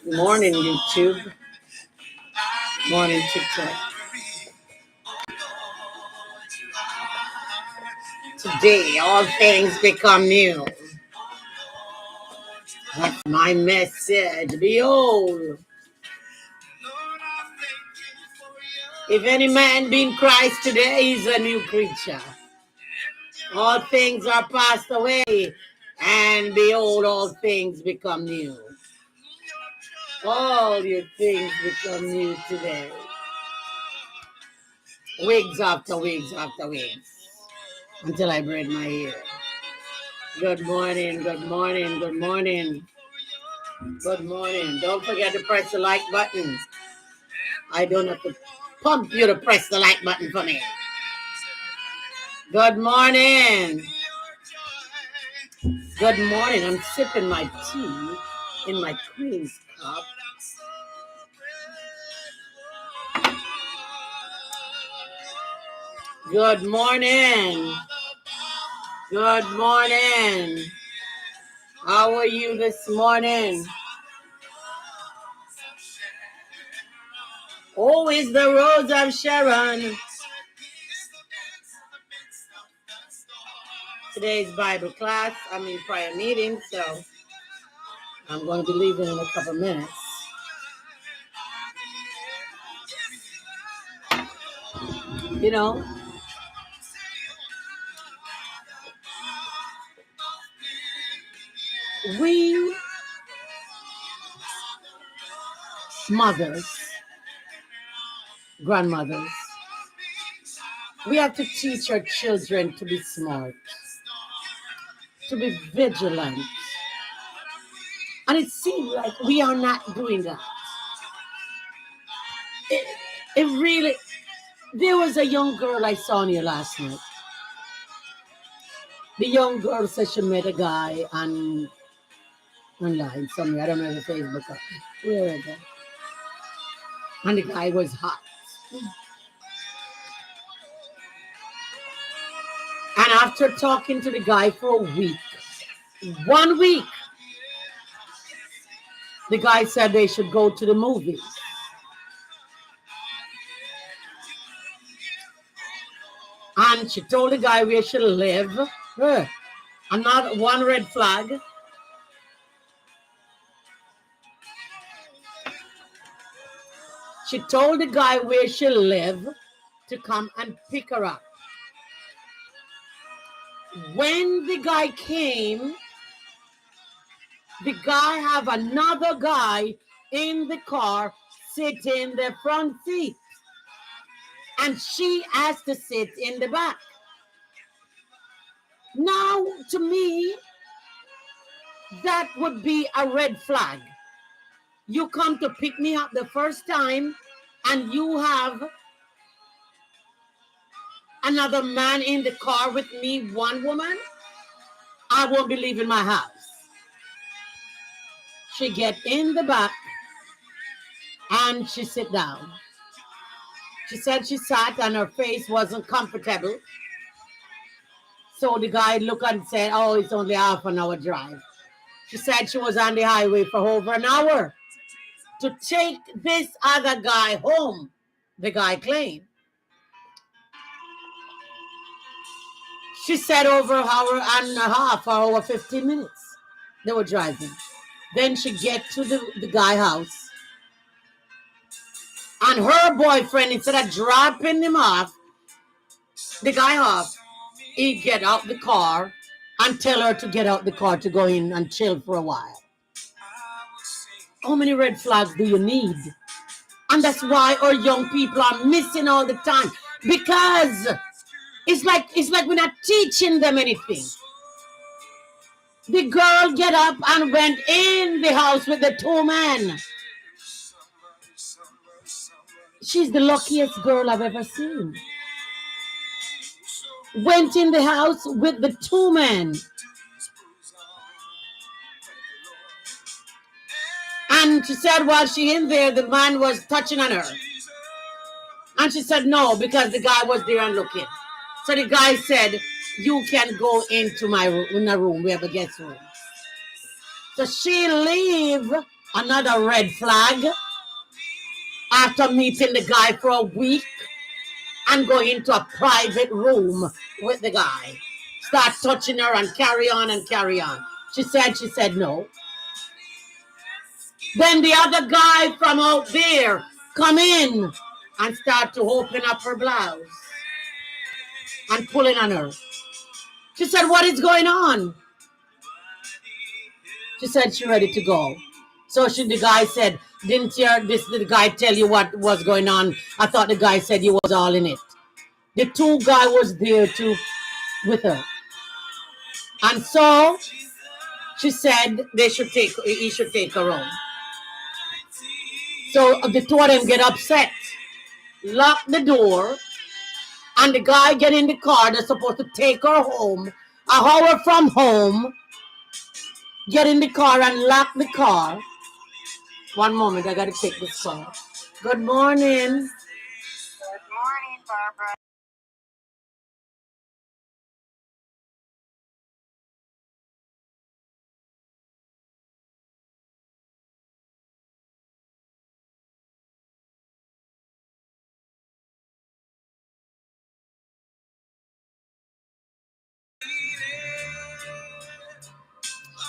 Morning, YouTube. Morning, TikTok. Today, all things become new. That's my message. Behold, if any man be in Christ today, he's a new creature. All things are passed away, and behold, all things become new. All your things become new today. Wigs after wigs after wigs, until I braid my hair. Good morning, good morning, good morning. Good morning. Don't forget to press the like button. I don't have to pump you to press the like button for me. Good morning. Good morning. I'm sipping my tea in my Queen's cup. Good morning. Good morning. How are you this morning? Oh, it's the Rose of Sharon. Today's Bible class. Prayer meeting, so I'm going to be leaving in a couple minutes. You know, we mothers, grandmothers, we have to teach our children to be smart, to be vigilant. And it seems like we are not doing that. It really, there was a young girl I saw on here last night. The young girl said she met a guy online somewhere. I don't know if Facebook or wherever. And the guy was hot. And after talking to the guy for a week, 1 week, the guy said they should go to the movies. And she told the guy where she live. And not one red flag. She told the guy where she live to come and pick her up. When the guy came, the guy have another guy in the car sitting in the front seat. And she has to sit in the back. Now, to me, that would be a red flag. You come to pick me up the first time and you have another man in the car with me, one woman, I won't be leaving my house. She get in the back and she sit down. She said she sat and her face wasn't comfortable. So the guy looked and said, oh, it's only half an hour drive. She said she was on the highway for over an hour to take this other guy home, the guy claimed. She said over an hour and a half, or over 15 minutes, they were driving. Then she get to the guy house. And her boyfriend, instead of dropping him off, the guy off, he get out the car and tell her to get out the car to go in and chill for a while. How many red flags do you need? And that's why our young people are missing all the time. Because it's like we're not teaching them anything. The girl get up and went in the house with the two men. She's the luckiest girl I've ever seen. Went in the house with the two men. And she said while she in there, the man was touching on her. And she said no, because the guy was there and looking. So the guy said, you can go into my room, in a room, we have a guest room. So she leave Another red flag. After meeting the guy for a week and going into a private room with the guy, start touching her and carry on and carry on. She said no. Then the other guy from out there come in and start to open up her blouse and pulling on her. She said, what is going on? She said she's ready to go. So the guy said, didn't the guy tell you what was going on? I thought the guy said he was all in it. The two guy was there too with her. And so she said he should take her home. So the two of them get upset, lock the door, and the guy get in the car. They're supposed to take her home, an hour from home, get in the car and lock the car. One moment, I got to take this call. Good morning. Good morning, Barbara.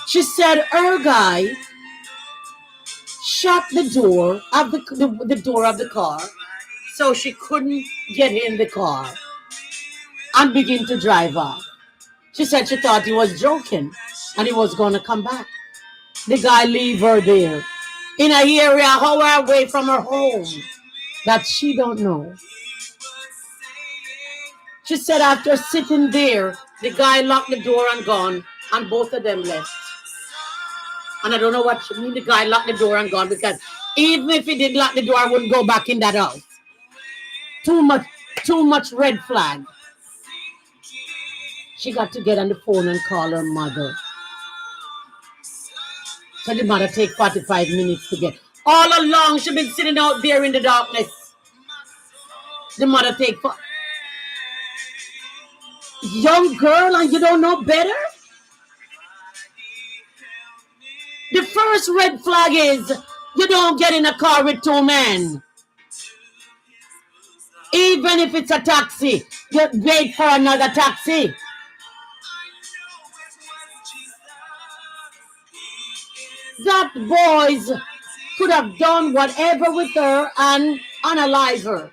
She said her guy shut the door of the door of the car so she couldn't get in the car and begin to drive off. She said she thought he was joking and he was going to come back. The guy leave her there in an area an hour away from her home that she don't know. She said after sitting there, the guy locked the door and gone, and both of them left. And I don't know what she mean. The guy locked the door and gone, because even if he did lock the door, I wouldn't go back in that house. Too much red flag. She got to get on the phone and call her mother. So the mother take 45 minutes to get. All along, she been sitting out there in the darkness. The mother take young girl, and you don't know better? The first red flag is you don't get in a car with two men. Even if it's a taxi, you wait for another taxi. That boys could have done whatever with her and unalive her.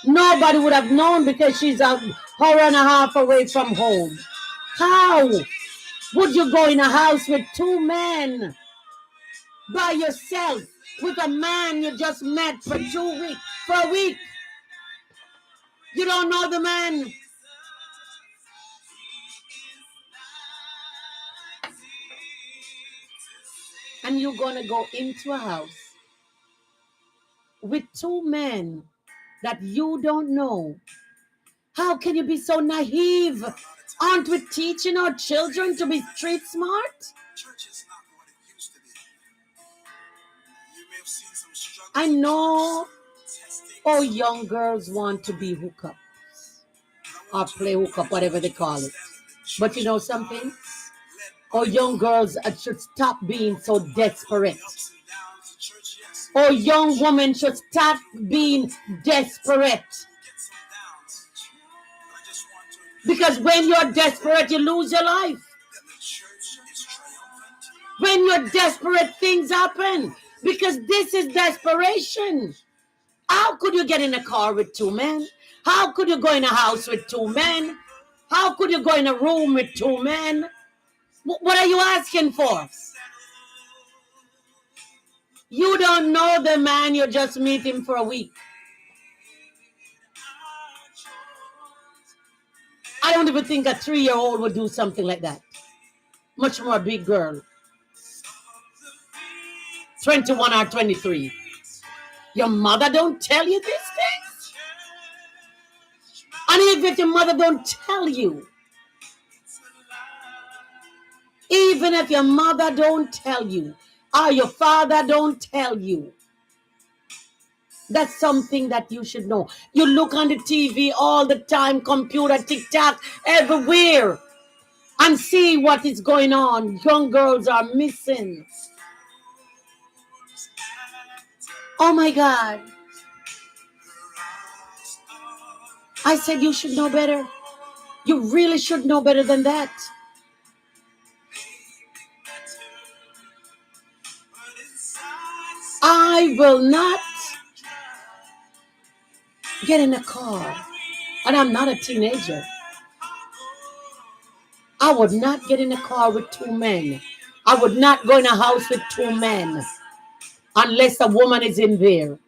Nobody would have known because she's an hour and a half away from home. How would you go in a house with two men by yourself with a man you just met for a week? You don't know the man. And you're going to go into a house with two men that you don't know. How can you be so naive? Aren't we teaching our children to be street smart? Church is not what it used to be. You may have seen some struggle. I know all young girls want to be hookup or play hookup, whatever they call it. But you know something? All young girls should stop being so desperate. All young women should stop being desperate. Because when you're desperate, you lose your life. When you're desperate, things happen. Because this is desperation. How could you get in a car with two men? How could you go in a house with two men? How could you go in a room with two men? What are you asking for? You don't know the man, you just meet him for a week. I don't even think a 3-year-old would do something like that. Much more a big girl. 21 or 23. Your mother don't tell you these things? And even if your mother don't tell you, even if your mother don't tell you, or your father don't tell you, that's something that you should know. You look on the TV all the time, computer, TikTok, everywhere, and see what is going on. Young girls are missing. Oh my God. I said you should know better. You really should know better than that. I will not get in a car. And I'm not a teenager. I would not get in a car with two men. I would not go in a house with two men unless a woman is in there.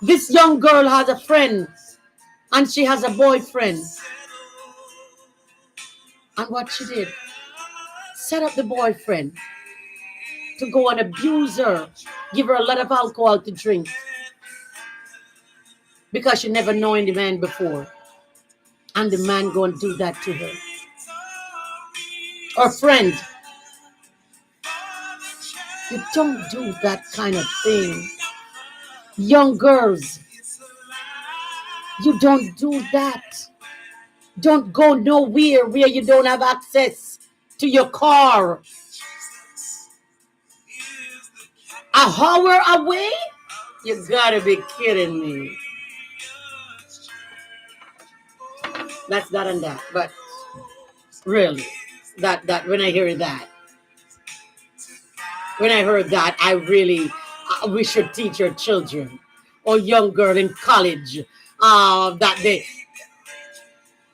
This young girl has a friend and she has a boyfriend. And what she did, set up the boyfriend to go and abuse her, give her a lot of alcohol to drink because she never known the man before. And the man go and do that to her. Her friend, you don't do that kind of thing. Young girls, you don't do that. Don't go nowhere where you don't have access to your car. An hour away? You gotta be kidding me. That's that and that. But really, that when I hear that, I really, we should teach our children or young girl in college that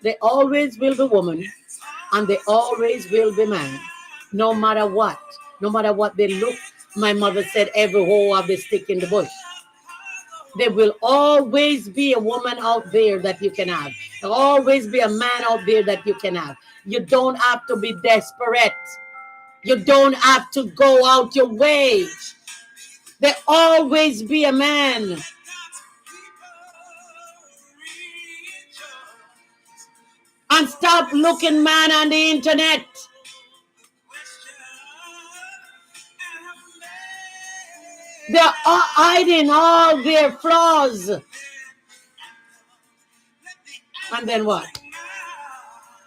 they always will be woman and they always will be man, no matter what. No matter what they look. My mother said every hoe have a stick in the bush. There will always be a woman out there that you can have. There will always be a man out there that you can have. You don't have to be desperate. You don't have to go out your way. There always be a man. And stop looking man on the internet. They're hiding all their flaws. And then what?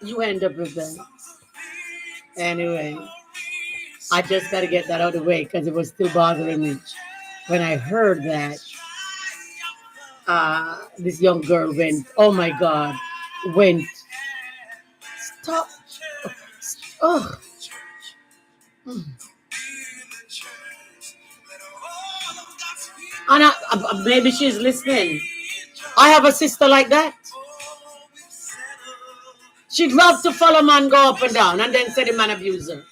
You end up with them. Anyway, I just got to get that out of the way because it was still bothering me. When I heard that, this young girl went, oh my God, went, stop. Oh. And maybe she's listening. I have a sister like that. She'd love to follow man go up and down and then say the man abuse her.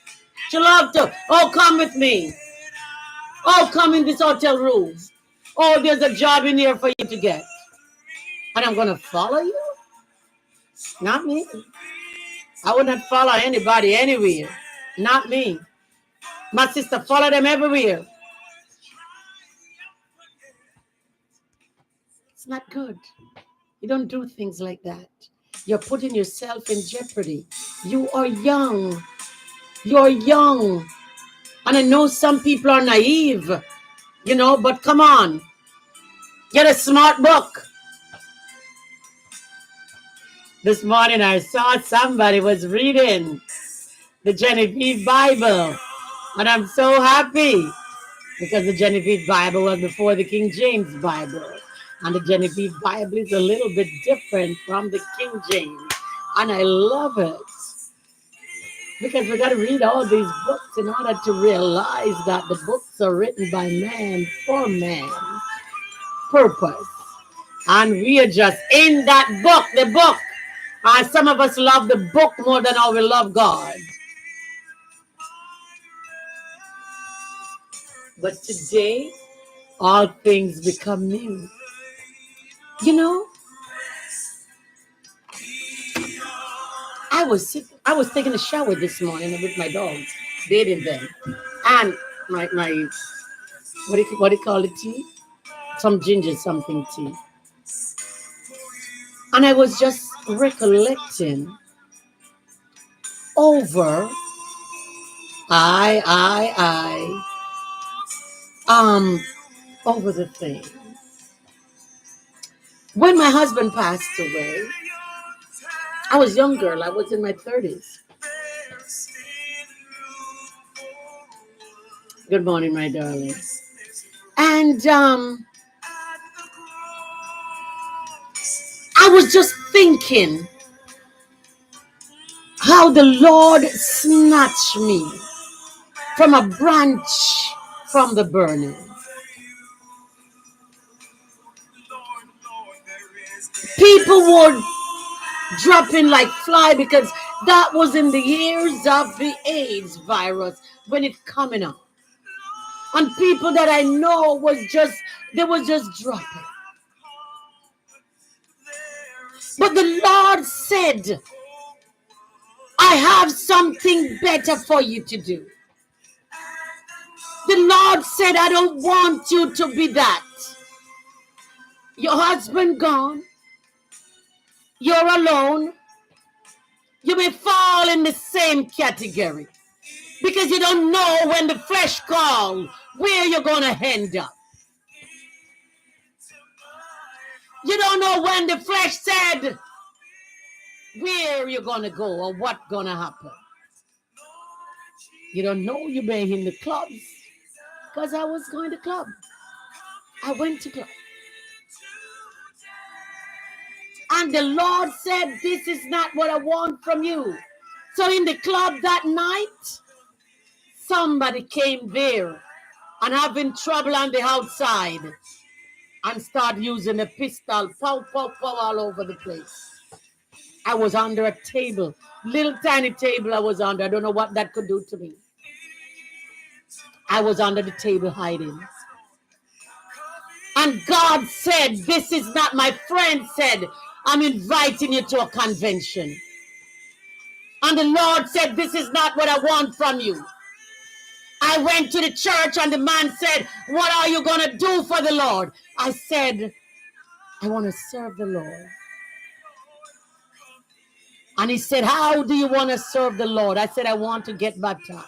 She love to, oh, come with me. Oh, come in this hotel room. Oh, there's a job in here for you to get. And I'm going to follow you? Not me. I would not follow anybody anywhere. Not me. My sister follow them everywhere. It's not good. You don't do things like that. You're putting yourself in jeopardy. You are young. You're young. And I know some people are naive, but come on. Get a smart book. This morning I saw somebody was reading the Genevieve Bible. And I'm so happy because the Genevieve Bible was before the King James Bible. And the Genevieve Bible is a little bit different from the King James. And I love it. Because we got to read all these books in order to realize that the books are written by man for man purpose. And we are just in that book, the book. Some of us love the book more than how we love God. But today, all things become new. I was taking a shower this morning with my dogs, bathing them, and my what do you call it, tea? Some ginger something tea. And I was just recollecting over over the thing. When my husband passed away, I was young girl. I was in my 30s. Good morning, my darling. And I was just thinking how the Lord snatched me from a branch from the burning. People would drop in like fly because that was in the years of the AIDS virus when it coming up. And people that I know they was just dropping. But the Lord said, I have something better for you to do. The Lord said, I don't want you to be that. Your husband gone. You're alone. You may fall in the same category because you don't know when the flesh calls where you're going to end up. You don't know when the flesh said where you're going to go or what's going to happen. You don't know you may in the clubs because I was going to club. I went to club. And the Lord said, this is not what I want from you. So in the club that night, somebody came there and having trouble on the outside and start using a pistol, pow, pow, pow, all over the place. I was under a table, little tiny table I was under. I don't know what that could do to me. I was under the table hiding. And God said, this is not, my friend said, I'm inviting you to a convention. And the Lord said, this is not what I want from you. I went to the church and the man said, what are you going to do for the Lord? I said, I want to serve the Lord. And he said, how do you want to serve the Lord? I said, I want to get baptized.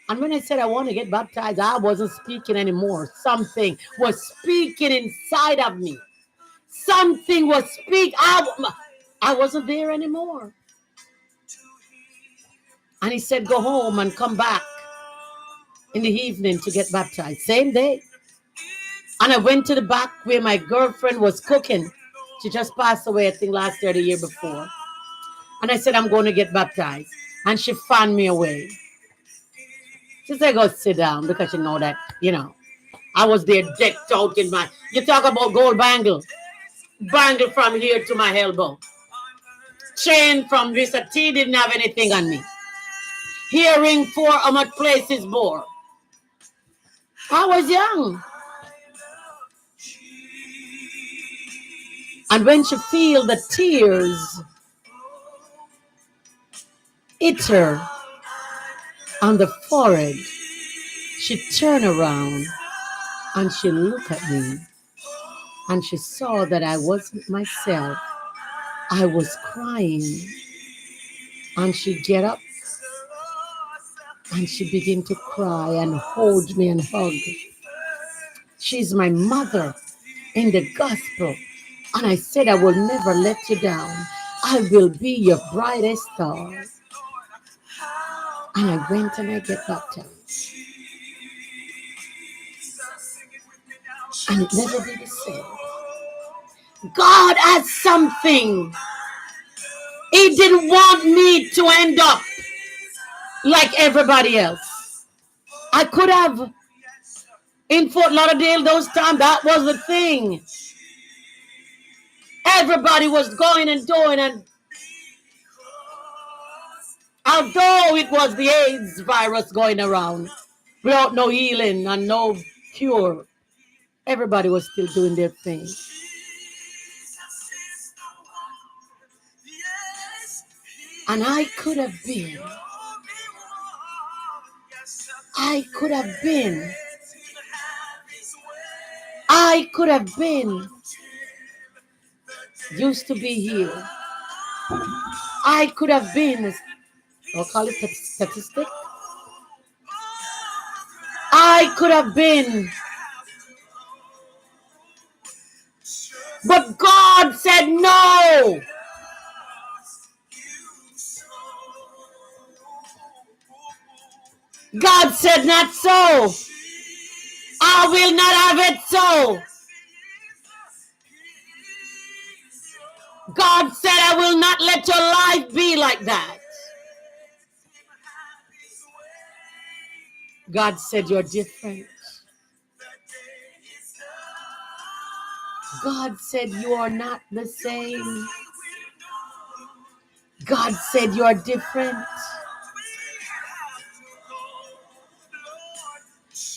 And when I said I want to get baptized, I wasn't speaking anymore. Something was speaking inside of me. Something was speaking. I wasn't there anymore. And he said, go home and come back in the evening to get baptized. Same day. And I went to the back where my girlfriend was cooking. She just passed away, I think, last year or the year before. And I said, I'm going to get baptized. And she fanned me away. She said, go sit down because you know that, I was there decked out in my, you talk about gold bangle. Bangle from here to my elbow. Chain from Mr. T didn't have anything on me. Hearing for how much places bore. I was young. And when she feel the tears hit her on the forehead, she turned around and she looked at me and she saw that I wasn't myself. I was crying. And she get up and she began to cry and hold me and hug. She's my mother in the gospel. And I said, I will never let you down. I will be your brightest star. And I went and I get baptized. And it never be the same. God has something. He didn't want me to end up like everybody else. I could have, in Fort Lauderdale, those times, that was the thing. Everybody was going and doing, and although it was the AIDS virus going around, without no healing and no cure, everybody was still doing their thing. And I could have been used to be here. I could have been, I'll call it statistic. I could have been. But God said no. God said, not so. I will not have it so. God said, I will not let your life be like that. God said, you're different. God said, you are not the same. God said, you are different.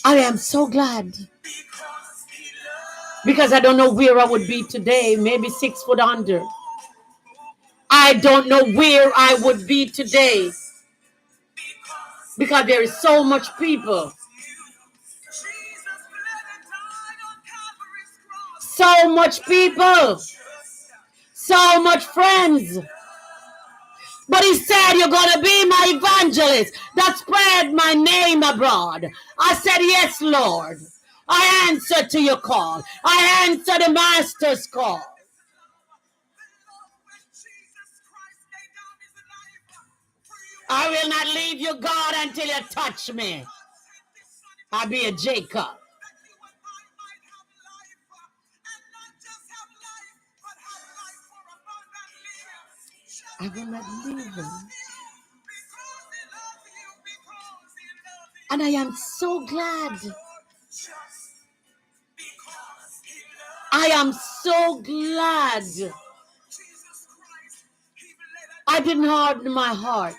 I am so glad. Because I don't know where I would be today, maybe 6 foot under. I don't know where I would be today. Because there is so much people. So much people. So much friends. But he said, you're going to be my evangelist that spread my name abroad. I said, yes, Lord. I answer to your call. I answer the master's call. I will not leave you, God, until you touch me. I'll be a Jacob. I will not leave him. And I am so glad. I am so glad. I didn't harden my heart.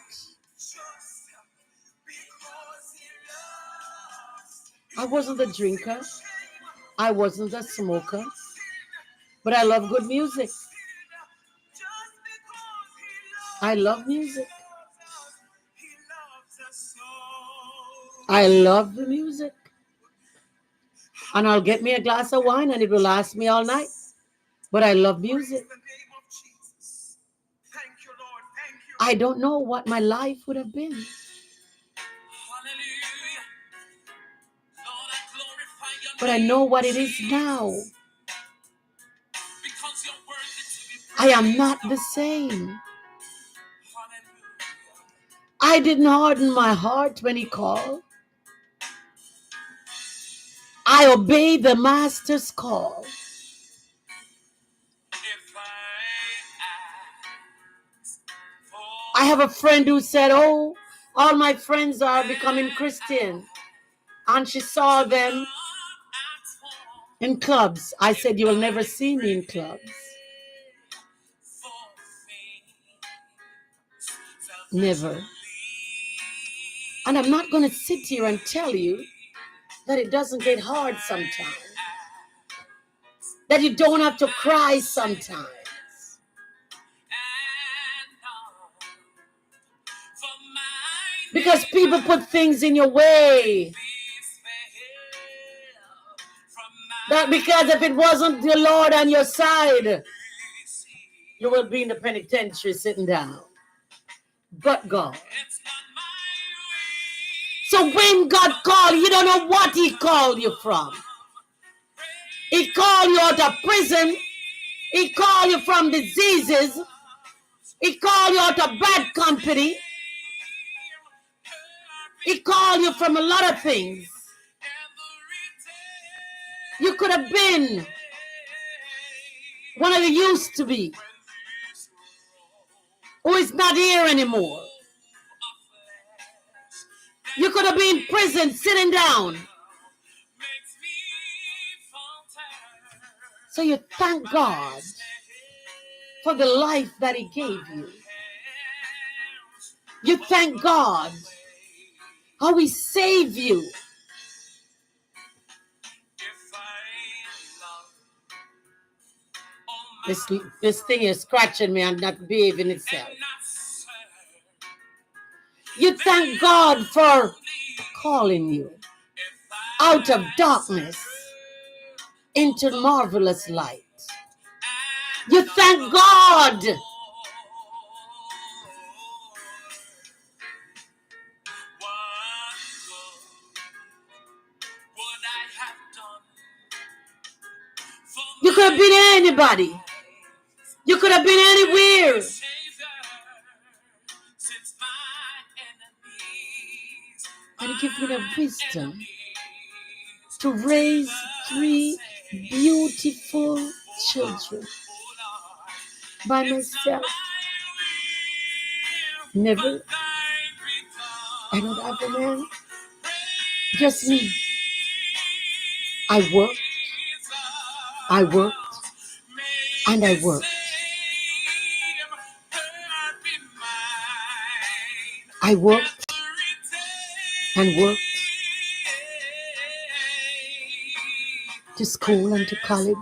I wasn't a drinker. I wasn't a smoker. But I love good music. I love music. I love the music. And I'll get me a glass of wine and it will last me all night. But I love music. I don't know what my life would have been. But I know what it is now. I am not the same. I didn't harden my heart when he called. I obeyed the master's call. I have a friend who said, oh, all my friends are becoming Christian. And she saw them in clubs. I said, you will never see me in clubs. Never. And I'm not going to sit here and tell you that it doesn't get hard sometimes. That you don't have to cry sometimes. Because people put things in your way. That because if it wasn't the Lord on your side, you will be in the penitentiary sitting down. But God. So when God called, you don't know what he called you from. He called you out of prison. He called you from diseases. He called you out of bad company. He called you from a lot of things. You could have been one of you used to be, who is not here anymore. You could have been in prison sitting down. So you thank God for the life that he gave you. You thank God how he saved you. This thing is scratching me and not behaving itself. You thank God for calling you out of darkness into marvelous light. You thank God you could have been anybody. You could have been anywhere. and give me the wisdom to raise three beautiful children by myself. Never, I don't have a man, just me. I worked, I worked, and I worked. I worked and worked to school and to college.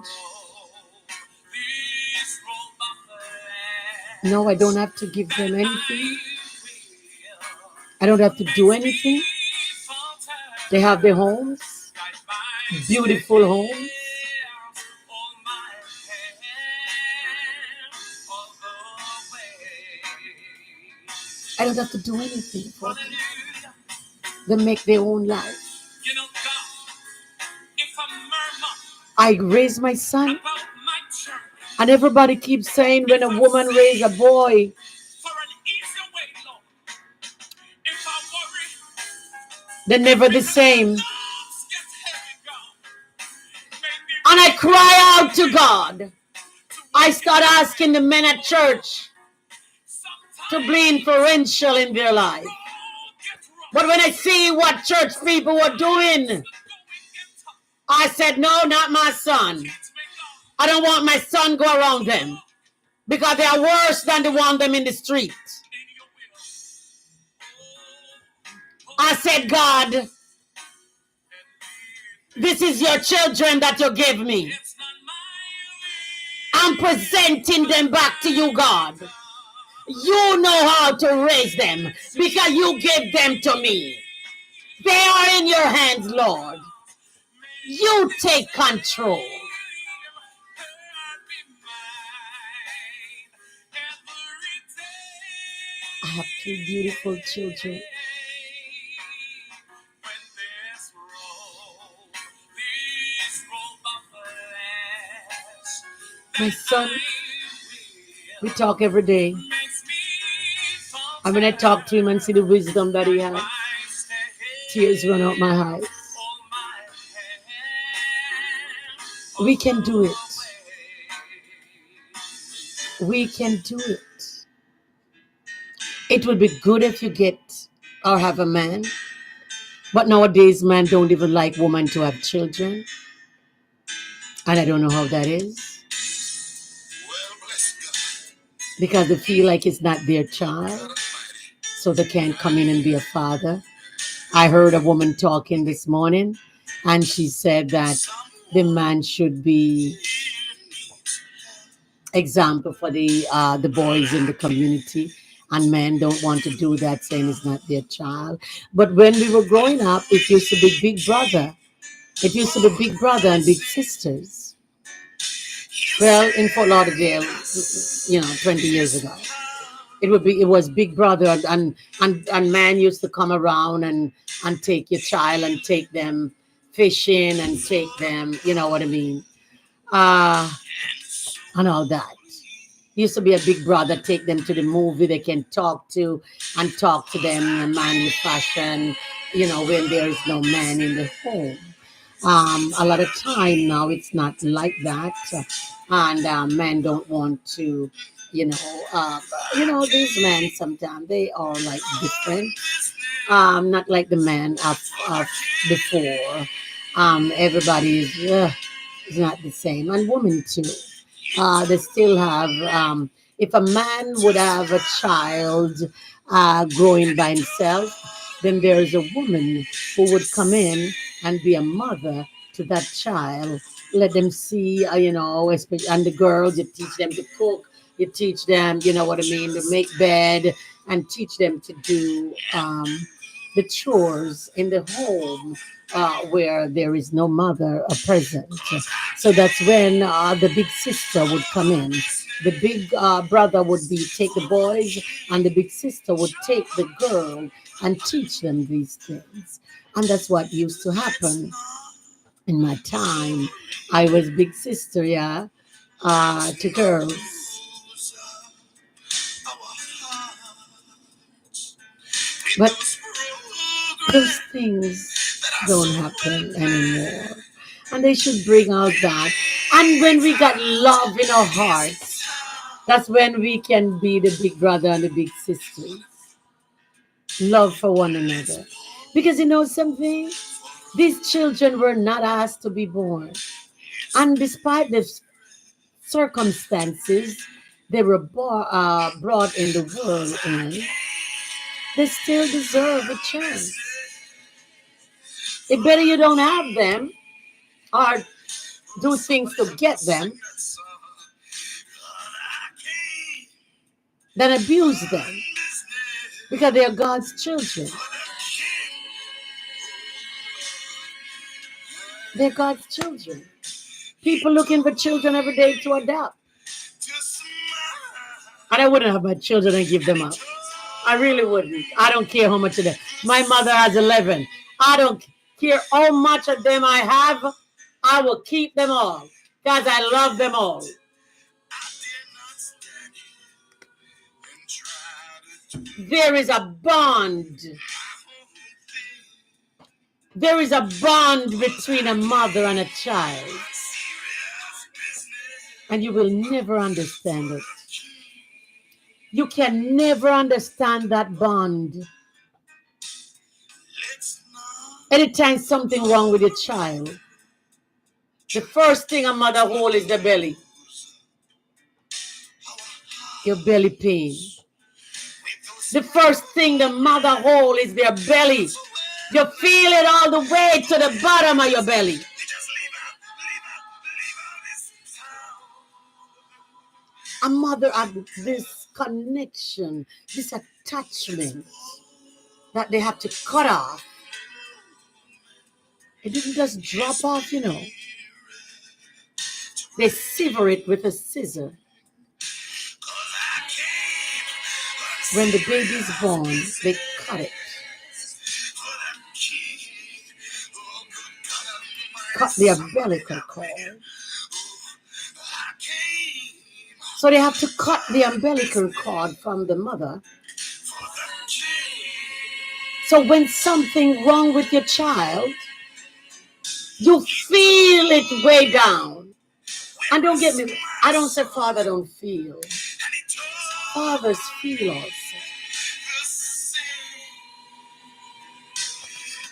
No, I don't have to give them anything. I don't have to do anything. They have their homes, beautiful homes. I don't have to do anything for them. They make their own life. I raise my son, and everybody keeps saying when a woman raises a boy, they're never the same. And I cry out to God. I start asking the men at church to be influential in their life. But when I see what church people were doing, I said, no, not my son. I don't want my son go around them because they are worse than the one them in the street. I said, God, this is your children that you give me. I'm presenting them back to you, God. You know how to raise them because you gave them to me. They are in your hands, Lord. You take control. I have three beautiful children. My son, we talk every day. And when I talk to him and see the wisdom that he has, tears run out my eyes. We can do it. We can do it. It will be good if you get or have a man. But nowadays, men don't even like women to have children. And I don't know how that is. Because they feel like it's not their child. So they can't come in and be a father. I heard a woman talking this morning, and she said that the man should be example for the boys in the community, and men don't want to do that, saying it's not their child. But when we were growing up, it used to be big brother. It used to be big brother and big sisters. Well, in Fort Lauderdale, 20 years ago, it was big brother, and man used to come around and take your child and take them fishing and take them, you know what I mean, uh and all that. Used to be a big brother, take them to the movie they can talk to and talk to them in a manly fashion, when there is no man in the home. A lot of time now it's not like that, and men don't want to, you know, uh, these men sometimes they are like different, not like the men of before. Everybody is not the same, and women too. They still have. If a man would have a child growing by himself, then there is a woman who would come in and be a mother to that child. Let them see, especially, and the girls, you teach them to cook, you teach them, you know what I mean, to make bed, and teach them to do the chores in the home where there is no mother present. So that's when the big sister would come in. The big brother would be take the boys, and the big sister would take the girl and teach them these things. And that's what used to happen in my time. I was big sister, yeah, to girls. But Those things don't happen anymore. And they should bring out that. And when we got love in our hearts, that's when we can be the big brother and the big sister. Love for one another. Because you know something? These children were not asked to be born. And despite the circumstances they were brought in the world in, they still deserve a chance. It better you don't have them or do things to get them than abuse them because they are God's children. They're God's children. People looking for children every day to adopt. And I wouldn't have my children and give them up. I really wouldn't. I don't care how much of them. My mother has 11. I don't care how much of them I have. I will keep them all because I love them all. There is a bond. There is a bond between a mother and a child. And you will never understand it. You can never understand that bond. Anytime something wrong with your child, the first thing a mother holds is the belly. Your belly pain. The first thing the mother holds is their belly. You feel it all the way to the bottom of your belly. A mother has this connection, this attachment that they have to cut off. It didn't just drop off, you know. They sever it with a scissor. When the baby is born, they cut it. Cut the umbilical cord. So they have to cut the umbilical cord from the mother. So when something wrong with your child, you feel it way down. And don't get me, I don't say father don't feel. Fathers feel also.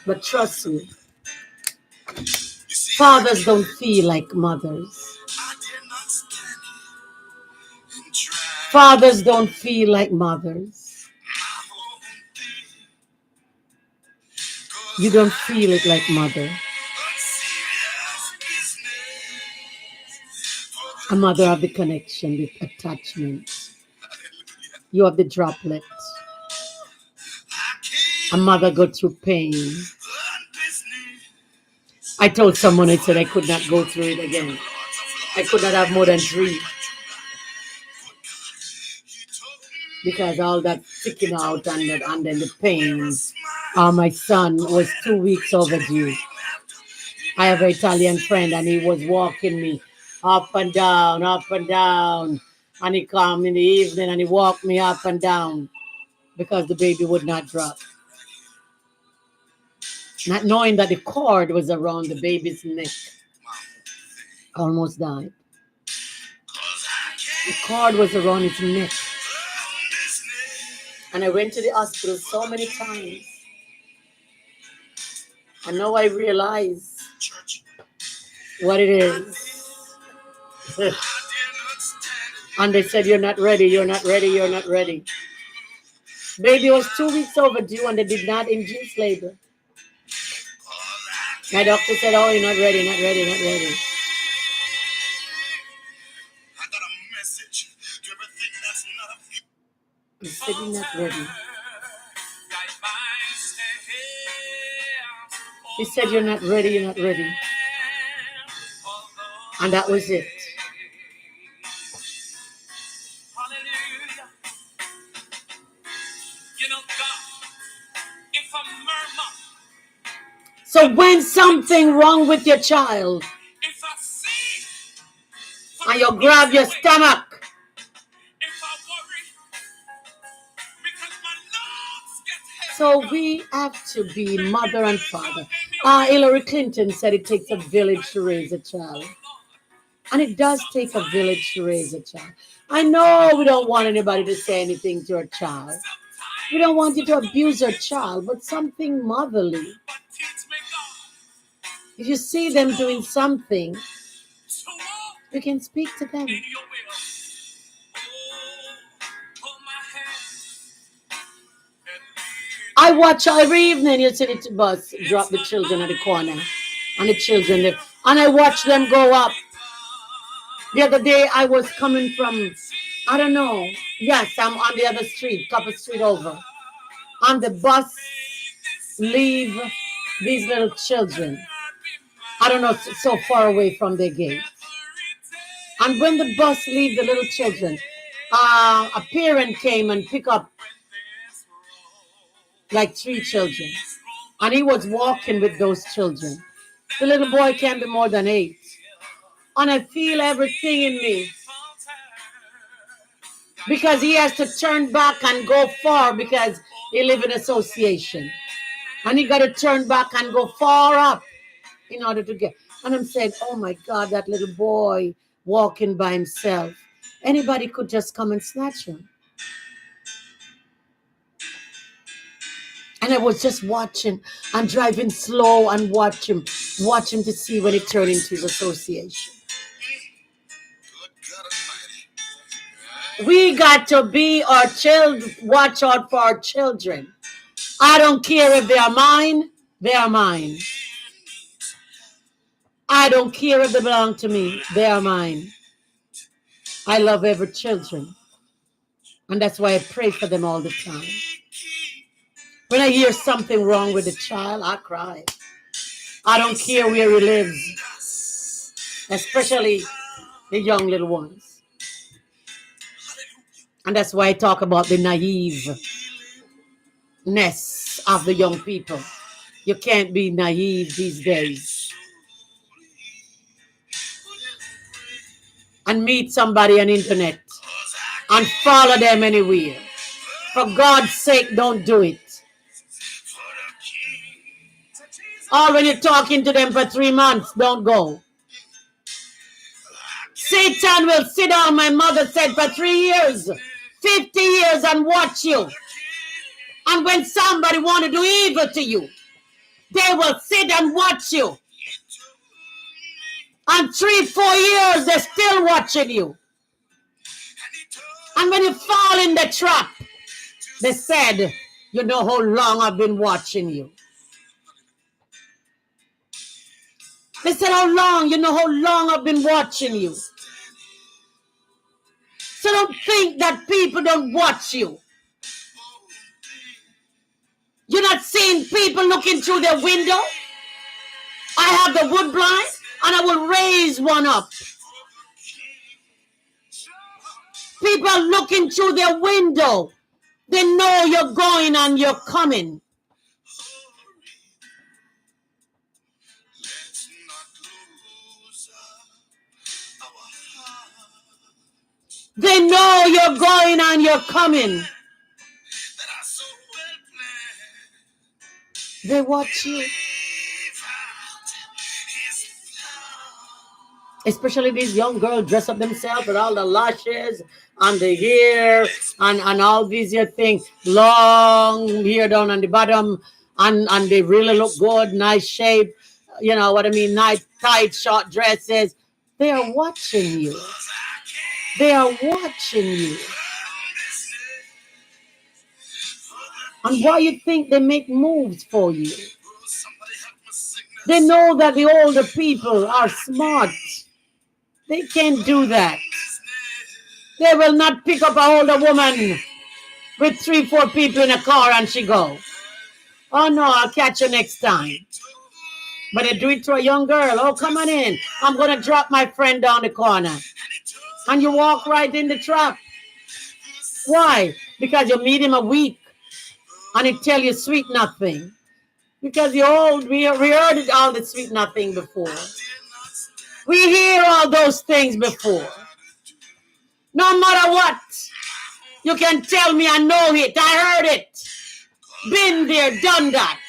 But trust me, fathers don't feel like mothers. Fathers don't feel like mothers. You don't feel it like mother. A mother have the connection, the attachment. You have the droplet. A mother go through pain. I told someone, I said I could not go through it again. I could not have more than 3. Because all that sticking out and then the pain. My son was 2 weeks overdue. I have an Italian friend and he was walking me up and down, up and down. And he come in the evening and he walked me up and down because the baby would not drop. Not knowing that the cord was around the baby's neck. Almost died. The cord was around his neck. And I went to the hospital so many times. And now I realize what it is. And they said, you're not ready, you're not ready, you're not ready. Baby was 2 weeks overdue and they did not induce labor. My doctor said, oh, you're not ready, not ready, not ready. He said, you're not ready. He said, you're not ready, you're not ready. And that was it. So when something wrong with your child, and you grab your stomach, So we have to be mother and father. Hillary Clinton said it takes a village to raise a child. And it does take a village to raise a child. I know we don't want anybody to say anything to a child. We don't want you to abuse your child, but something motherly. If you see them doing something, you can speak to them. I watch every evening. You see the bus drop the children at the corner, and the children there, and I watch them go up. The other day I was coming from, I don't know. Yes, I'm on the other street, couple street over, and the bus leave these little children. I don't know, so far away from their gate. And when the bus leave the little children, a parent came and picked up like 3 children, and he was walking with those children. The little boy can't be more than 8, and I feel everything in me because he has to turn back and go far because he live in association, and he got to turn back and go far up in order to get. And I'm saying, oh my God, that little boy walking by himself. Anybody could just come and snatch him. And I was just watching and driving slow and watch him to see when it turned into his association. We got to be our children, watch out for our children. I don't care if they are mine, they are mine. I don't care if they belong to me, they are mine. I love every children. And that's why I pray for them all the time. When I hear something wrong with a child, I cry. I don't care where he lives, especially the young little ones. And that's why I talk about the naiveness of the young people. You can't be naive these days. And meet somebody on the internet and follow them anywhere. For God's sake, don't do it. Or when you're talking to them for 3 months, don't go. Satan will sit down, my mother said, for 3 years, 50 years and watch you. And when somebody want to do evil to you, they will sit and watch you. And 3, 4 years, they're still watching you. And when you fall in the trap, they said, you know how long I've been watching you. They said, how long? You know how long I've been watching you. So don't think that people don't watch you. You're not seeing people looking through their window. I have the wood blind and I will raise one up. People are looking through their window. They know you're going and you're coming. They know you're going and you're coming. They watch you. Especially these young girls dress up themselves with all the lashes and the hair and all these things. Long hair down on the bottom. And they really look good, nice shape. You know what I mean? Nice, tight, short dresses. They are watching you. They are watching you. And why you think they make moves for you? They know that the older people are smart. They can't do that. They will not pick up an older woman with 3, 4 people in a car and she go, oh no, I'll catch you next time. But they do it to a young girl. Oh, come on in. I'm going to drop my friend down the corner. And you walk right in the trap. Why? Because you meet him a week and he tell you sweet nothing. Because you're old. We heard all the sweet nothing before. We hear all those things before. No matter what, you can tell me I know it. I heard it. Been there, done that.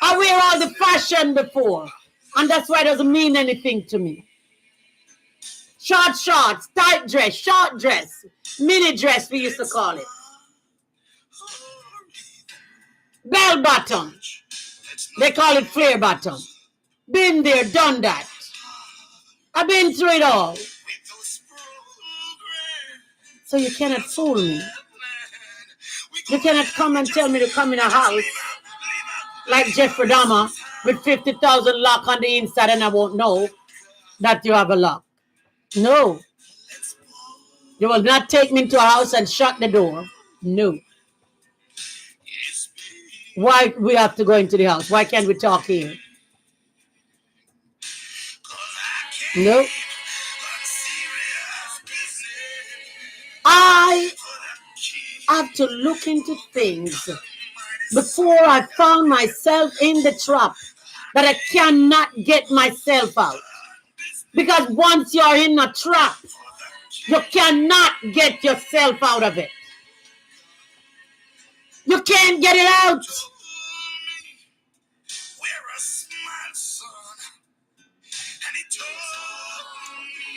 I wear all the fashion before. And that's why it doesn't mean anything to me. Short shorts, tight dress, short dress, mini dress we used to call it. Bell bottom. They call it flare bottom. Been there, done that. I've been through it all. So you cannot fool me. You cannot come and tell me to come in a house like Jeffrey Dahmer with 50,000 lock on the inside and I won't know that you have a lock. No. You will not take me into a house and shut the door. No. Why we have to go into the house? Why can't we talk here? No. I have to look into things before I found myself in the trap that I cannot get myself out. Because once you're in a trap, you cannot get yourself out of it. You can't get it out.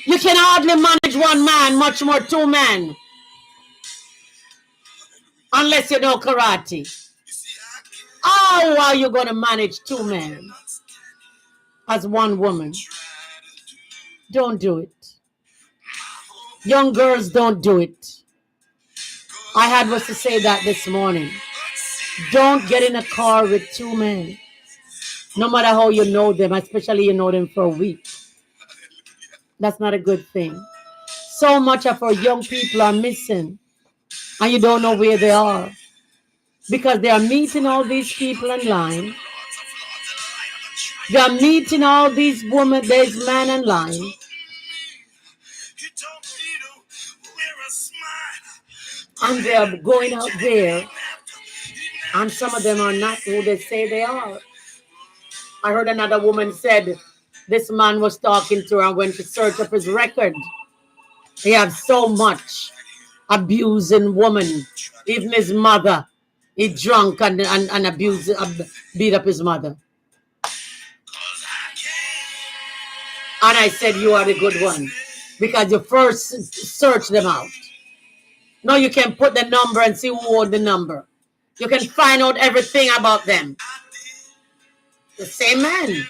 You can hardly manage one man, much more two men. Unless you know karate. How are you going to manage two men as one woman? Don't do it. Young girls, don't do it. I had was to say that this morning. Don't get in a car with two men. No matter how you know them, especially you know them for a week. That's not a good thing. So much of our young people are missing. And you don't know where they are. Because they are meeting all these people in line. They are meeting all these women, these men in line. And they are going out there. And some of them are not who they say they are. I heard another woman said this man was talking to her and went to search up his record. He has so much abusing woman. Even his mother. He drunk and beat up his mother. And I said, you are the good one. Because you first search them out. Now you can put the number and see who owed the number. You can find out everything about them. The same man.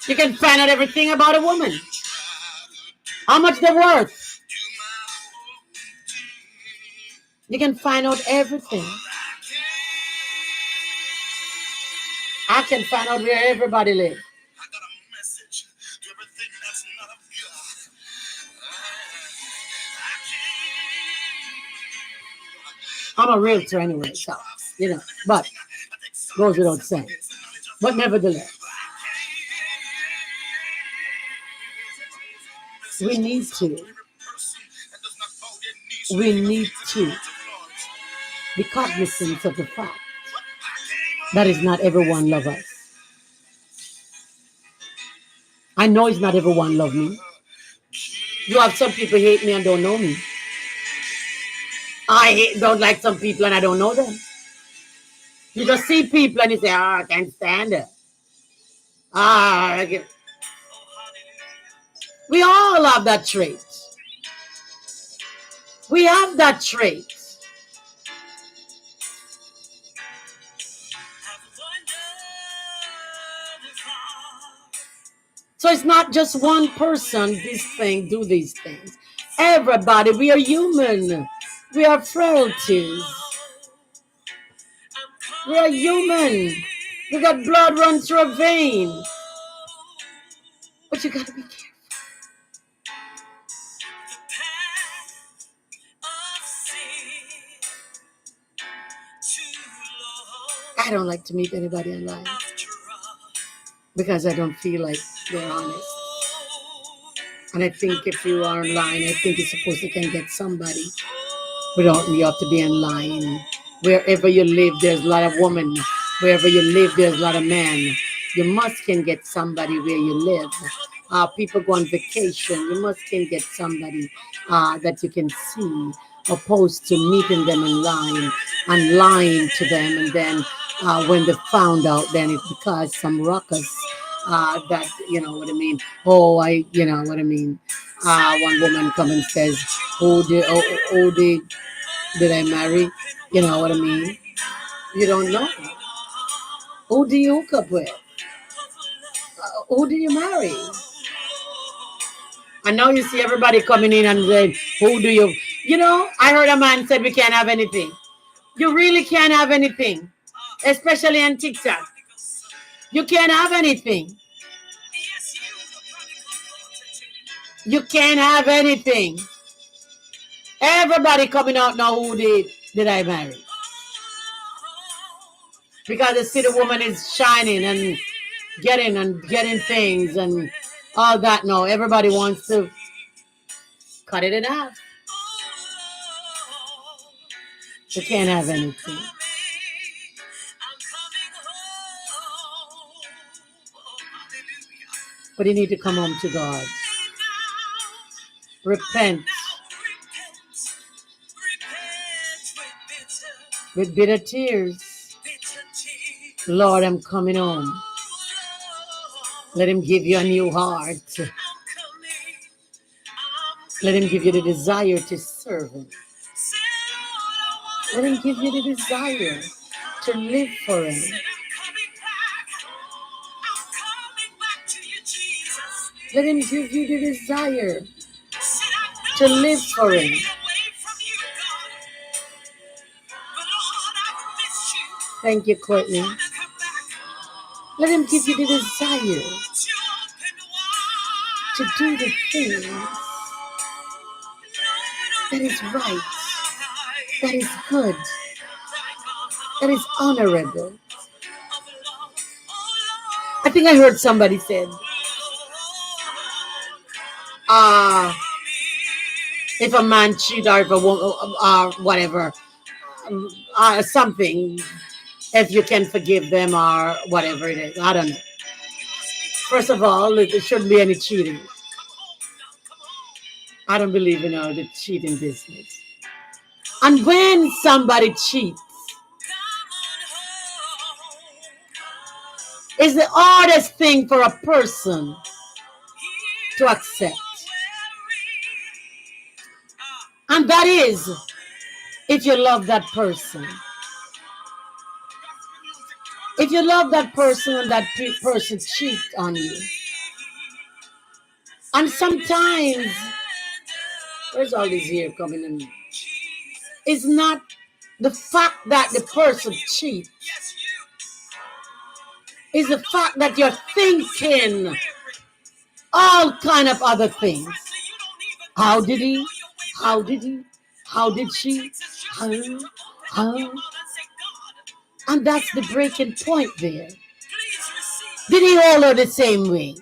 You can find out everything about a woman. How much they're worth. You can find out everything. I can find out where everybody lives. I'm a realtor anyway, so, you know, but goes without saying. But nevertheless, we need to be cognizant of the fact that is not everyone loves us. I know it's not everyone love me. You have some people hate me and don't know me. I don't like some people and I don't know them. You just see people and you say, I can't stand it. We all have that trait. We have that trait. So it's not just one person, do these things. Everybody, we are human. We are frailties. We are human. We got blood run through a vein. But you got to be careful. I don't like to meet anybody online because I don't feel like they're honest. And I think if you are online, I think you're supposed to can get somebody without you have to be online. Wherever you live, there's a lot of women. Wherever you live, there's a lot of men. You must can get somebody where you live. People go on vacation. You must can get somebody that you can see. opposed to meeting them in line and lying to them. And then when they found out, then it caused some ruckus. That you know what I mean. Oh, you know what I mean. One woman come and says, who did I marry? You know what I mean. You don't know. Who do you hook up with? Who do you marry? And now you see everybody coming in and saying, who do you? You know, I heard a man said we can't have anything. You really can't have anything, especially on TikTok. You can't have anything. You can't have anything. Everybody coming out now, who did I marry? Because they see the woman is shining and getting things and all that. No, everybody wants to cut it in half. You can't have anything. But you need to come home to God. Repent. With bitter tears. Lord, I'm coming home. Let him give you a new heart. Let him give you the desire to serve him. Let him give you the desire to live for him. Let him give you the desire to live for him. Thank you, Courtney. Let him give you the desire to do the things that is right, that is good, that is honorable. I think I heard somebody said, if a man cheat or if a woman, whatever, something, if you can forgive them or whatever it is. I don't know. First of all, there shouldn't be any cheating. I don't believe in all the cheating business. And when somebody cheats, it's the hardest thing for a person to accept. And that is if you love that person. If you love that person and that person cheats on you. And sometimes, where's all this here coming in? It's not the fact that the person cheats. It's the fact that you're thinking all kind of other things. How did he? How did he? How did she? How? And that's the breaking point there. Did he hold her the same way?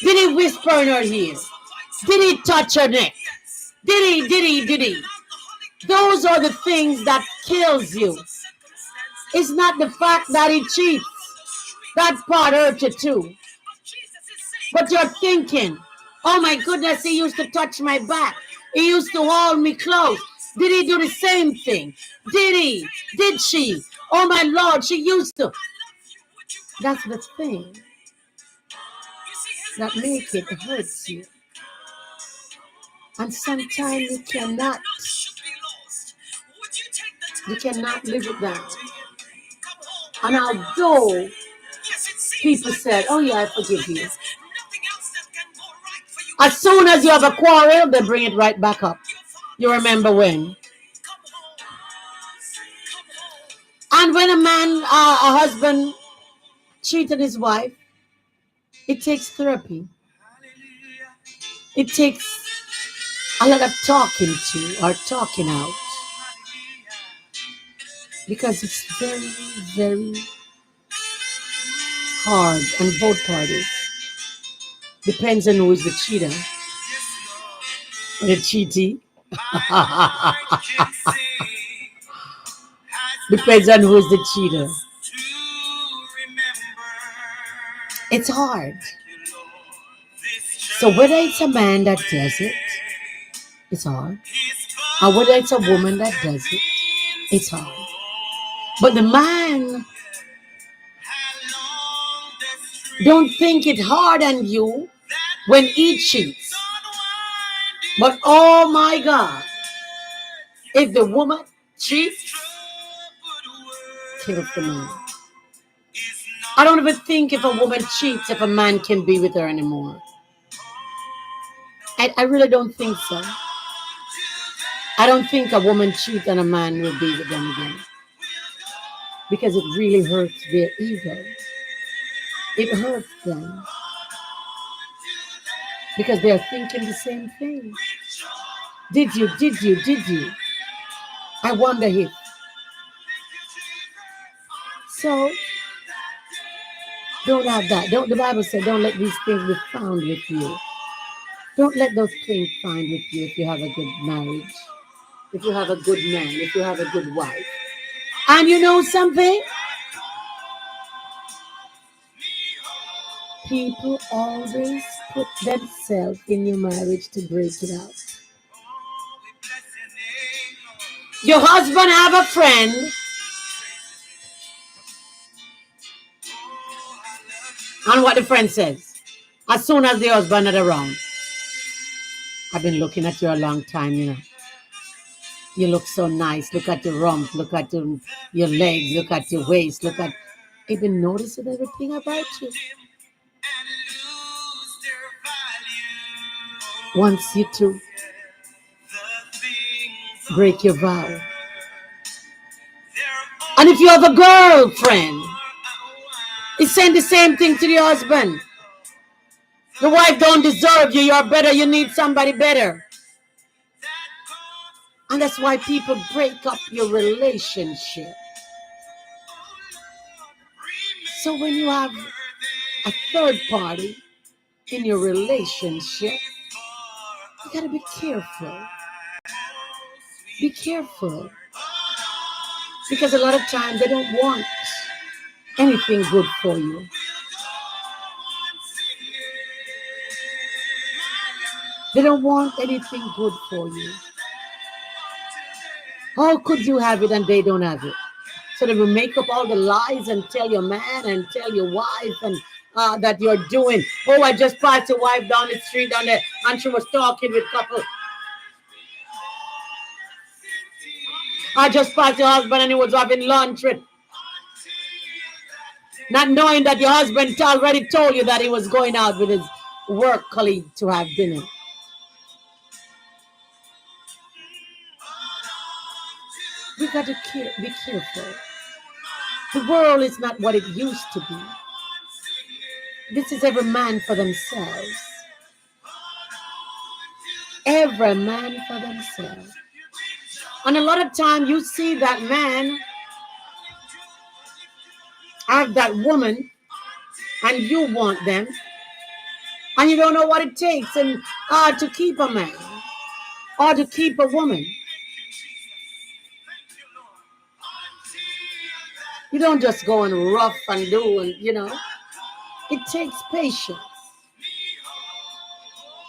Did he whisper in her ear? Did he touch her neck? Did he? Those are the things that kills you. It's not the fact that he cheats. That part hurt you too. But you're thinking, oh my goodness, he used to touch my back. He used to hold me close. Did he do the same thing? Did he? Did she? Oh my Lord, she used to. That's the thing that makes it hurts you. And sometimes you cannot live with that. And although people said, oh yeah, I forgive you. As soon as you have a quarrel, they bring it right back up. You remember when? And when a husband cheated his wife, it takes therapy. It takes a lot of talking to or talking out. Because it's very, very hard on both parties. Depends on who is the cheater. The cheatee. Depends on who is the cheater. It's hard. So whether it's a man that does it, it's hard. And whether it's a woman that does it, it's hard. But the man don't think it hard on you when he cheats. But oh my God, if the woman cheats, kills the man. I don't even think if a woman cheats, if a man can be with her anymore. I really don't think so. I don't think a woman cheats and a man will be with them again. Because it really hurts their ego. It hurts them. Because they're thinking the same thing. Did you? Did you? Did you? I wonder if. So, don't have that. Don't. The Bible said, don't let these things be found with you. Don't let those things find with you if you have a good marriage, if you have a good man, if you have a good wife. And you know something? People always put themselves in your marriage to break it up. Your husband have a friend, and what the friend says, as soon as the husband is around, I've been looking at you a long time, you know. You look so nice. Look at your rump. Look at your legs. Look at your waist. Look at. I've been noticing everything about you. Wants you to break your vow. And if you have a girlfriend, it's saying the same thing to the husband. The wife don't deserve you. You're better. You need somebody better. And that's why people break up your relationship. So when you have a third party in your relationship, you gotta be careful. Be careful. Because a lot of times they don't want anything good for you. They don't want anything good for you. How could you have it and they don't have it? So they will make up all the lies and tell your man and tell your wife and that you're doing. Oh, I just passed your wife down the street down there and she was talking with couple. I just passed your husband and he was having lunch with. Not knowing that your husband already told you that he was going out with his work colleague to have dinner. We got to be careful. The world is not what it used to be. This is every man for themselves. Every man for themselves. And a lot of time you see that man have that woman and you want them and you don't know what it takes and to keep a man or to keep a woman. You don't just go and rough and do and you know. It takes patience.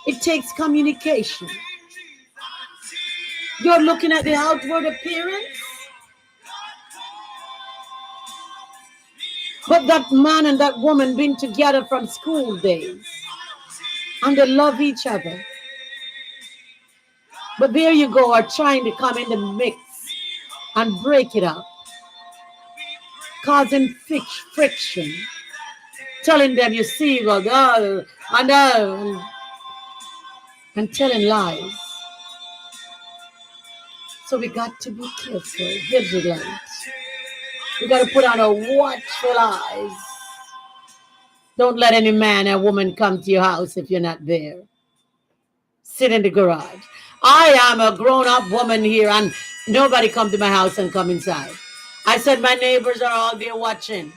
It takes communication. You're looking at the outward appearance, but that man and that woman been together from school days and they love each other. But there you go, are trying to come in the mix and break it up, causing friction, telling them you see, well, and telling lies. So we got to be careful, vigilant. We got to put on our watchful eyes. Don't let any man or woman come to your house if you're not there. Sit in the garage. I am a grown-up woman here and nobody come to my house and come inside. I said my neighbors are all there watching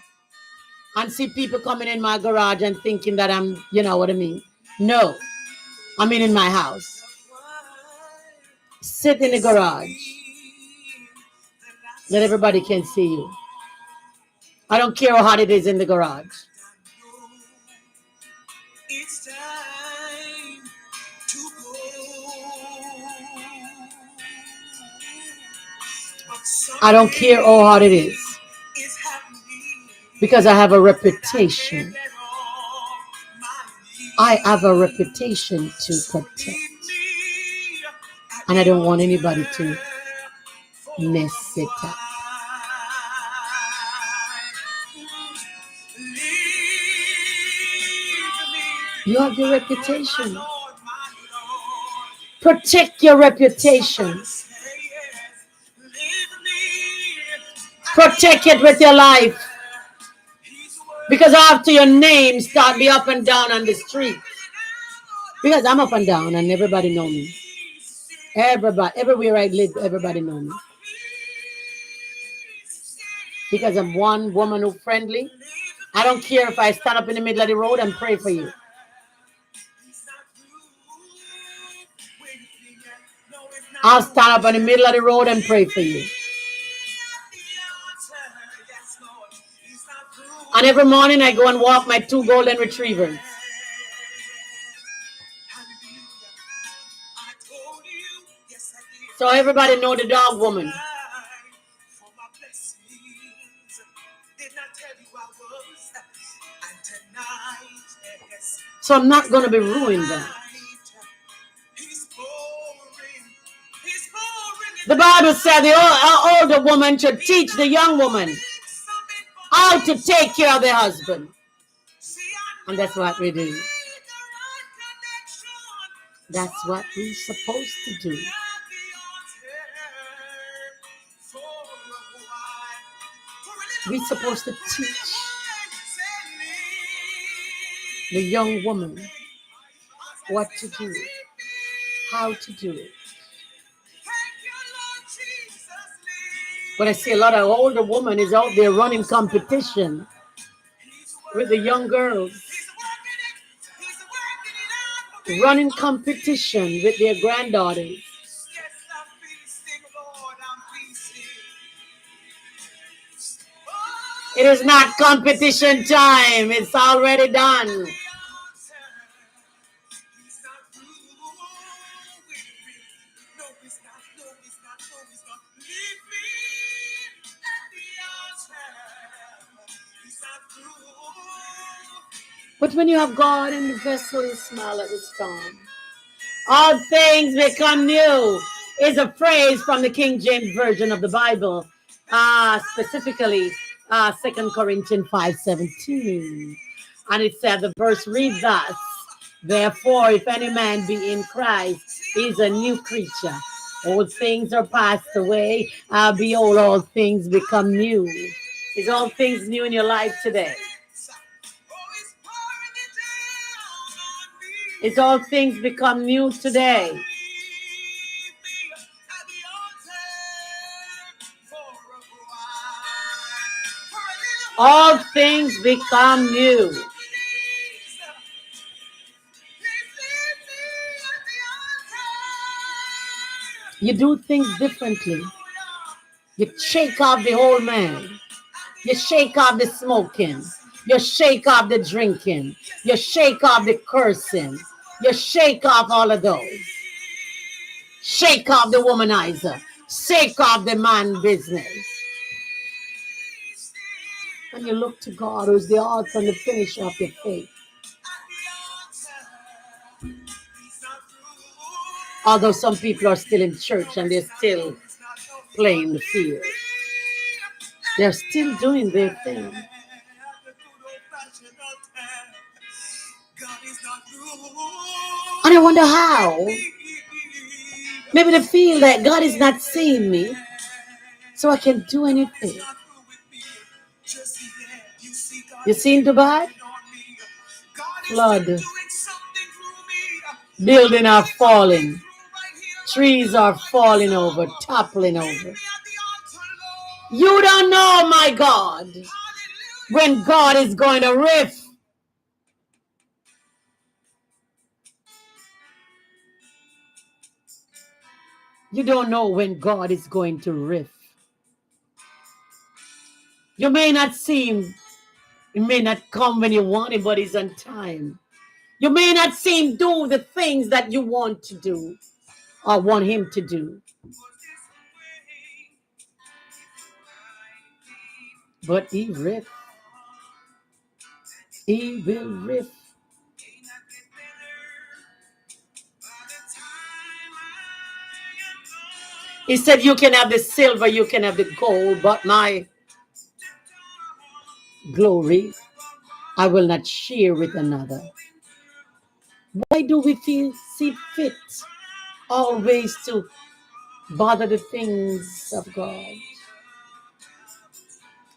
and see people coming in my garage and thinking that I'm, you know what I mean? No, I'm in my house. Sit in the garage. Let everybody can see you. I don't care how hot it is in the garage. It's time to go. I don't care how hard it is, because I have a reputation. I have a reputation to protect, and I don't want anybody to mess it up. You have your reputation. Protect your reputation. Protect it with your life. Because after your name start be up and down on the street. Because I'm up and down and everybody know me. Everybody, everywhere I live, everybody know me. Because I'm one woman who friendly. I don't care if I stand up in the middle of the road and pray for you. I'll stand up in the middle of the road and pray for you. And every morning I go and walk my 2 golden retrievers. So everybody know the dog woman. So I'm not going to be ruined then. The Bible said the older woman should teach the young woman how to take care of their husband. And that's what we do. That's what we're supposed to do. We're supposed to teach the young woman what to do, how to do it. But I see a lot of older women is out there running competition with the young girls. Running competition with their granddaughters. It is not competition time. It's already done. But when you have God in the vessel, you smile at the storm. All things become new is a phrase from the King James Version of the Bible, specifically 2 Corinthians 5:17. And it said, the verse reads thus, therefore, if any man be in Christ, he is a new creature. Old things are passed away. Behold, all things become new. Is all things new in your life today? Is all things become new today? All things become new. You do things differently. You shake off the whole man. You shake off the smoking. You shake off the drinking. You shake off the cursing. You shake off all of those. Shake off the womanizer. Shake off the man business. And you look to God, who's the author and the finisher of your faith. Although some people are still in church and they're still playing the field. They're still doing their thing. And I wonder how. Maybe they feel that God is not seeing me, so I can do anything. You seen Dubai? Flood. Buildings are falling. Trees are falling over, toppling over. You don't know, my God, when God is going to rift. You don't know when God is going to rift. You may not see him. It may not come when you want it, but it's on time. You may not see him do the things that you want to do or want him to do. But he riff. He will riff. He said, you can have the silver, you can have the gold, but my glory I will not share with another. Why do we see fit always to bother the things of God?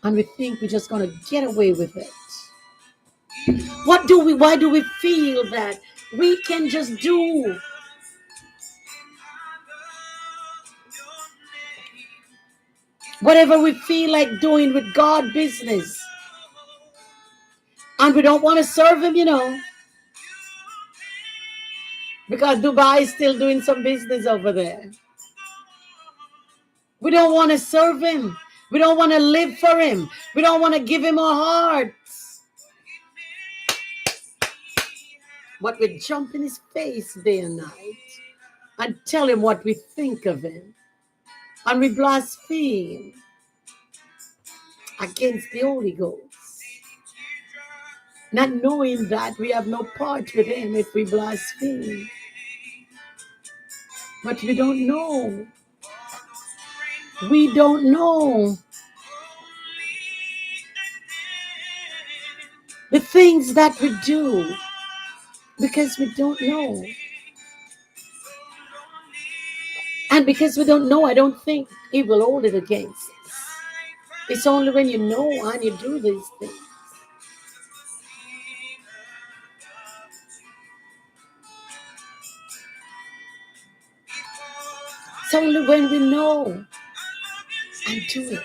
And we think we're just going to get away with it. Why do we feel that we can just do whatever we feel like doing with God business? And we don't want to serve him, because Dubai is still doing some business over there. We don't want to serve him. We don't want to live for him. We don't want to give him our hearts. But we jump in his face day and night and tell him what we think of him. And we blaspheme against the Holy Ghost, not knowing that we have no part with him if we blaspheme. But we don't know. We don't know the things that we do because we don't know. And because we don't know, I don't think he will hold it against us. It's only when you know and you do these things. It's only when we know and do it.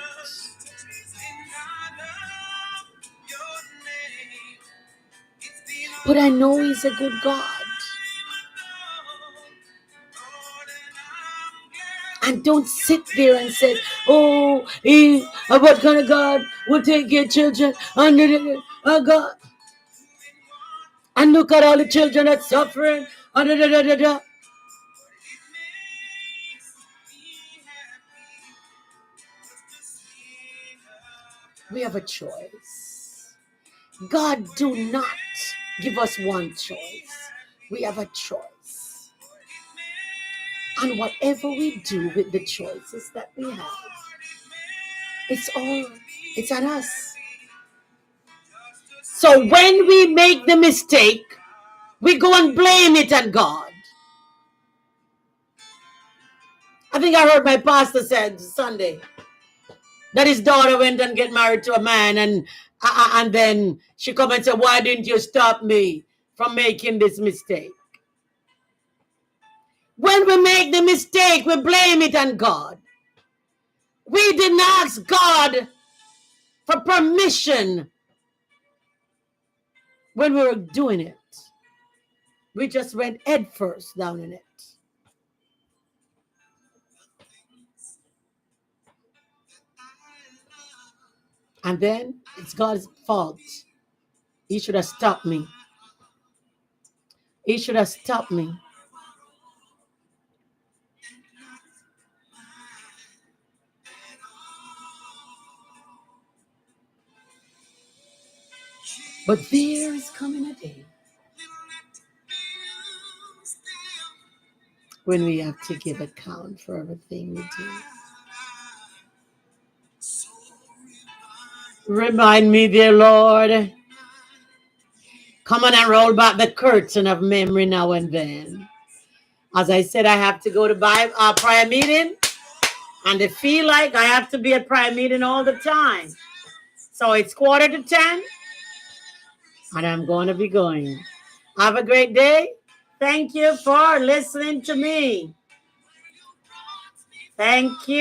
But I know he's a good God. And don't sit there and say, oh, what kind of God will take your children under God? And look at all the children that's suffering. We have a choice. God do not give us one choice. We have a choice. And whatever we do with the choices that we have, it's on us. So when we make the mistake, we go and blame it on God. I think I heard my pastor said Sunday that his daughter went and get married to a man, and then she come and said, why didn't you stop me from making this mistake? When we make the mistake, we blame it on God. We didn't ask God for permission when we were doing it. We just went head first down in it. And then it's God's fault. He should have stopped me. He should have stopped me. But there is coming a day when we have to give account for everything we do. Remind me, dear Lord. Come on and roll back the curtain of memory now and then. As I said, I have to go to prayer meeting, and I feel like I have to be at prayer meeting all the time. So it's 9:45, and I'm going to be going. Have a great day. Thank you for listening to me. Thank you.